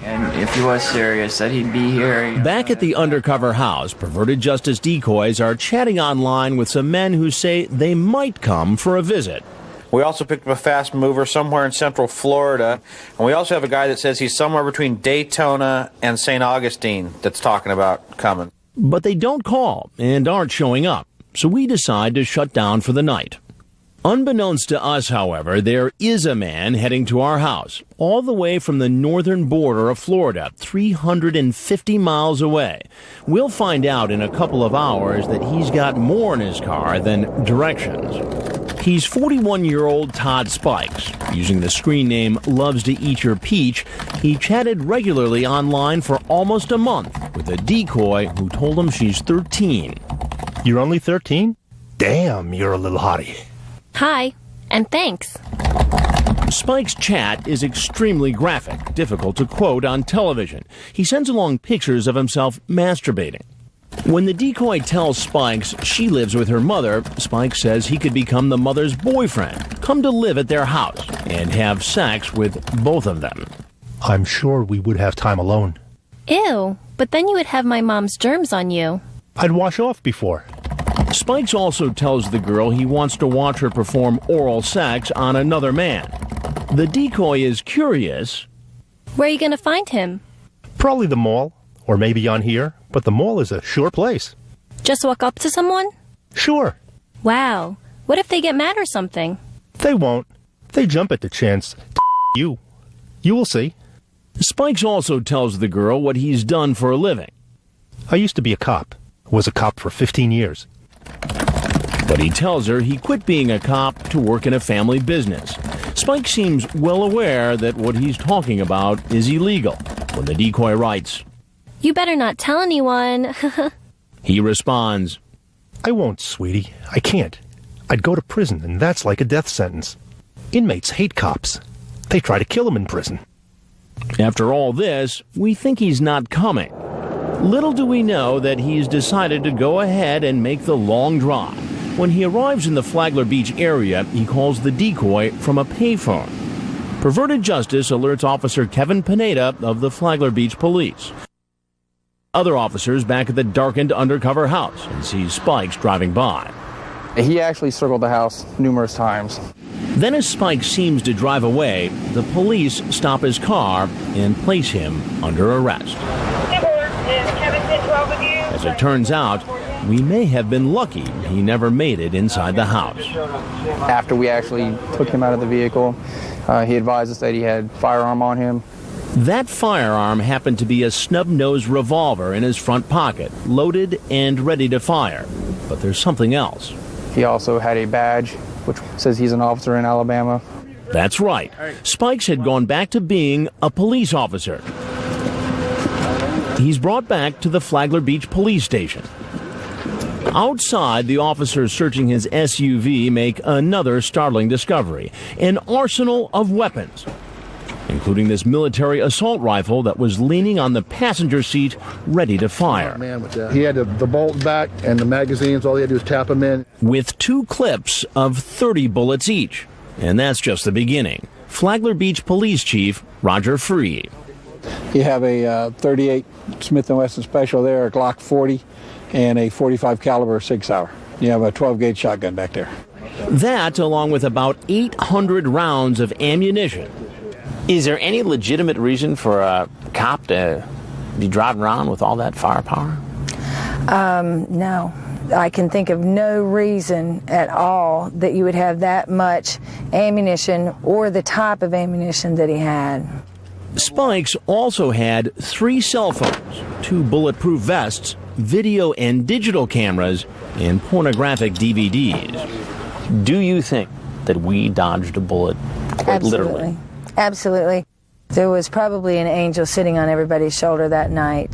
And if he was serious, that he'd be here. Back at the undercover house, perverted justice decoys are chatting online with some men who say they might come for a visit. We also picked up a fast mover somewhere in Central Florida. And we also have a guy that says he's somewhere between Daytona and St. Augustine that's talking about coming. But they don't call and aren't showing up, so we decide to shut down for the night. Unbeknownst to us, however, there is a man heading to our house, all the way from the northern border of Florida, 350 miles away. We'll find out in a couple of hours that he's got more in his car than directions. He's 41-year-old Todd Spikes. Using the screen name Loves to Eat Your Peach, he chatted regularly online for almost a month with a decoy who told him she's 13. You're only 13? Damn, you're a little hottie. Hi, and thanks. Spike's chat is extremely graphic, difficult to quote on television. He sends along pictures of himself masturbating. When the decoy tells Spikes she lives with her mother, Spike says he could become the mother's boyfriend, come to live at their house, and have sex with both of them. I'm sure we would have time alone. Ew, but then you would have my mom's germs on you. I'd wash off before. Spikes also tells the girl he wants to watch her perform oral sex on another man. The decoy is curious. Where are you going to find him? Probably the mall, or maybe on here, but the mall is a sure place. Just walk up to someone? Sure. Wow. What if they get mad or something? They won't. They jump at the chance to you. You will see. Spikes also tells the girl what he's done for a living. I used to be a cop. Was a cop for 15 years. But he tells her he quit being a cop to work in a family business. Spike seems well aware that what he's talking about is illegal. When the decoy writes, "You better not tell anyone." he responds, I won't, sweetie. I can't. I'd go to prison, and that's like a death sentence. Inmates hate cops. They try to kill them in prison. After all this, we think he's not coming. Little do we know that he's decided to go ahead and make the long drive. When he arrives in the Flagler Beach area, he calls the decoy from a payphone. Perverted Justice alerts Officer Kevin Pineda of the Flagler Beach Police. Other officers back at the darkened undercover house and sees Spikes driving by. He actually circled the house numerous times. Then as Spikes seems to drive away, the police stop his car and place him under arrest. As it turns out, we may have been lucky he never made it inside the house. After we actually took him out of the vehicle, he advised us that he had a firearm on him. That firearm happened to be a snub-nosed revolver in his front pocket, loaded and ready to fire. But there's something else. He also had a badge, which says he's an officer in Alabama. That's right. Spikes had gone back to being a police officer. He's brought back to the Flagler Beach police station. Outside, the officers searching his SUV make another startling discovery: an arsenal of weapons, including this military assault rifle that was leaning on the passenger seat, ready to fire. He had the bolt back and the magazines. All he had to do was tap them in. With 2 clips of 30 bullets each. And that's just the beginning. Flagler Beach Police Chief Roger Free. You have a 38 Smith & Wesson Special there, a Glock 40, and a 45 caliber 6-hour. You have a 12-gauge shotgun back there. That, along with about 800 rounds of ammunition. Is there any legitimate reason for a cop to be driving around with all that firepower? No. I can think of no reason at all that you would have that much ammunition or the type of ammunition that he had. Spikes also had 3 cell phones, 2 bulletproof vests, video and digital cameras, and pornographic DVDs. Do you think that we dodged a bullet, quite literally? Absolutely. There was probably an angel sitting on everybody's shoulder that night.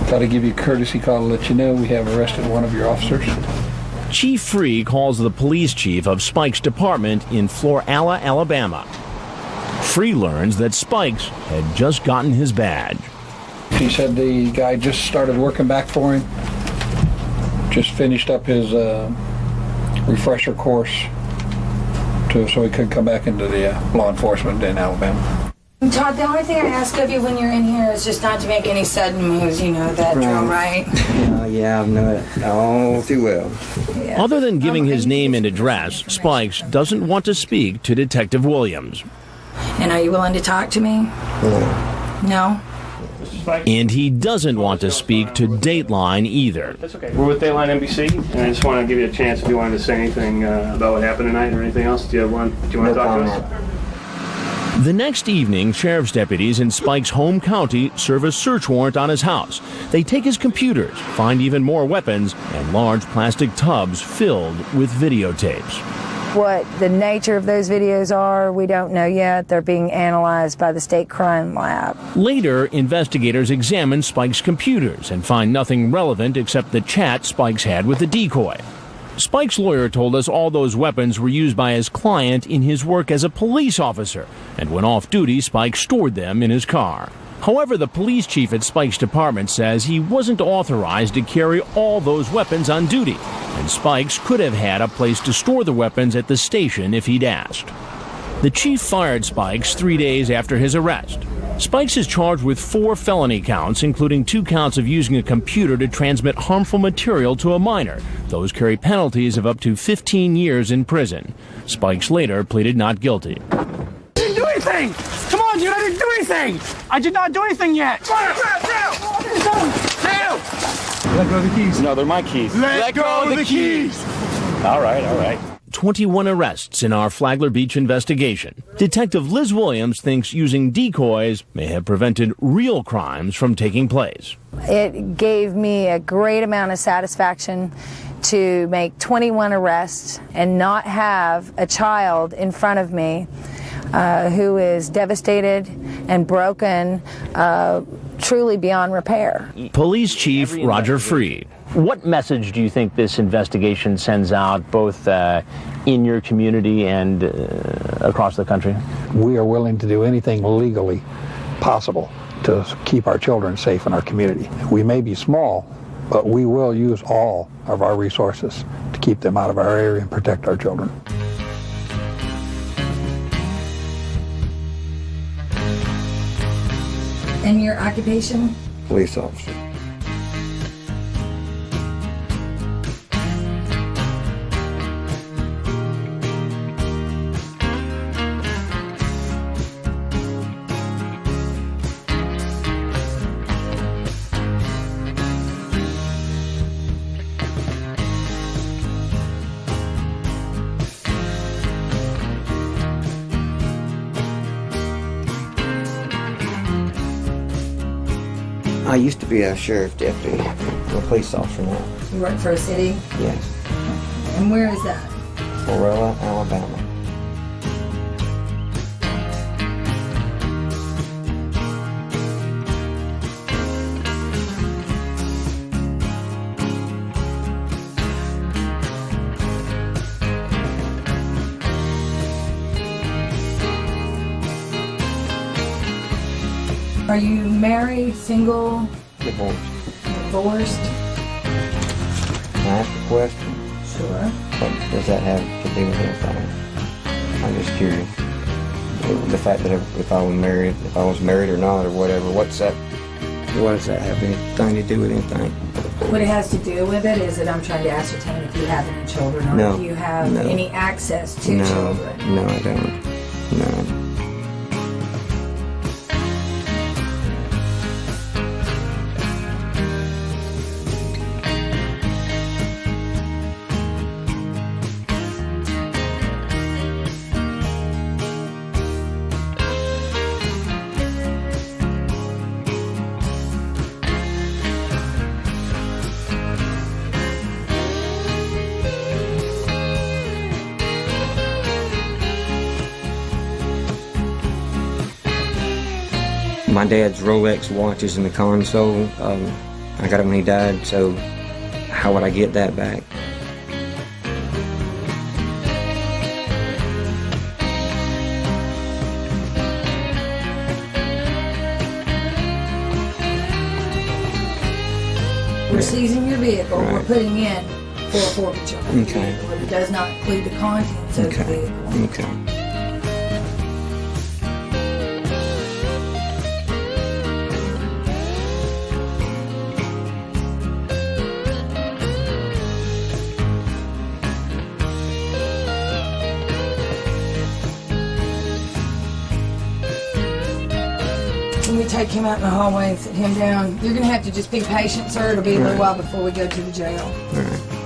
Thought I'd give you a courtesy call to let you know we have arrested one of your officers. Chief Free calls the police chief of Spike's department in Florala, Alabama. Free learns that Spikes had just gotten his badge. He said the guy just started working back for him. Just finished up his refresher course so he could come back into the law enforcement in Alabama. Todd, the only thing I ask of you when you're in here is just not to make any sudden moves. You know that drill, right? Yeah, I know it all too well. Yeah. Other than giving his name and address, Spikes doesn't want to speak to Detective Williams. And are you willing to talk to me? No? And he doesn't want to speak to Dateline either. That's okay. We're with Dateline NBC, and I just want to give you a chance if you wanted to say anything about what happened tonight or anything else. Do you want to talk to us? The next evening, sheriff's deputies in Spike's home county serve a search warrant on his house. They take his computers, find even more weapons, and large plastic tubs filled with videotapes. What the nature of those videos are, we don't know yet. They're being analyzed by the state crime lab. Later, investigators examine Spike's computers and find nothing relevant except the chat Spike's had with the decoy. Spike's lawyer told us all those weapons were used by his client in his work as a police officer, and when off duty, Spike stored them in his car. However, the police chief at Spike's department says he wasn't authorized to carry all those weapons on duty, and Spikes could have had a place to store the weapons at the station if he'd asked. The chief fired Spikes 3 days after his arrest. Spikes is charged with 4 felony counts, including 2 counts of using a computer to transmit harmful material to a minor. Those carry penalties of up to 15 years in prison. Spikes later pleaded not guilty. I didn't do anything! Come on, dude, I didn't do anything! I did not do anything yet! Let go of the keys. No, they're my keys. Let go of the keys! All right. 21 arrests in our Flagler Beach investigation. Detective Liz Williams thinks using decoys may have prevented real crimes from taking place. It gave me a great amount of satisfaction to make 21 arrests and not have a child in front of me who is devastated and broken, truly beyond repair. Police Chief Roger Freed. What message do you think this investigation sends out, both in your community and across the country? We are willing to do anything legally possible to keep our children safe in our community. We may be small, but we will use all of our resources to keep them out of our area and protect our children. And your occupation? Police officer. I used to be a sheriff deputy. I'm a police officer now. You work for a city? Yes. And where is that? Florella, Alabama. Are you married, single, Divorced. divorced? Can I ask a question? Sure. What does that have to do with anything? I'm just curious. The fact that if I was married or not or whatever, what does that have anything to do with anything? What it has to do with it is that I'm trying to ascertain if you have any children or if you have any access to children. No, I don't. No. My dad's Rolex watch is in the console. I got it when he died, so how would I get that back? We're seizing your vehicle. Right. We're putting in for forfeiture. Okay. It does not include the contents of the vehicle. Okay. Can we take him out in the hallway and sit him down? You're going to have to just be patient, sir. It'll be a little while before we go to the jail. All right.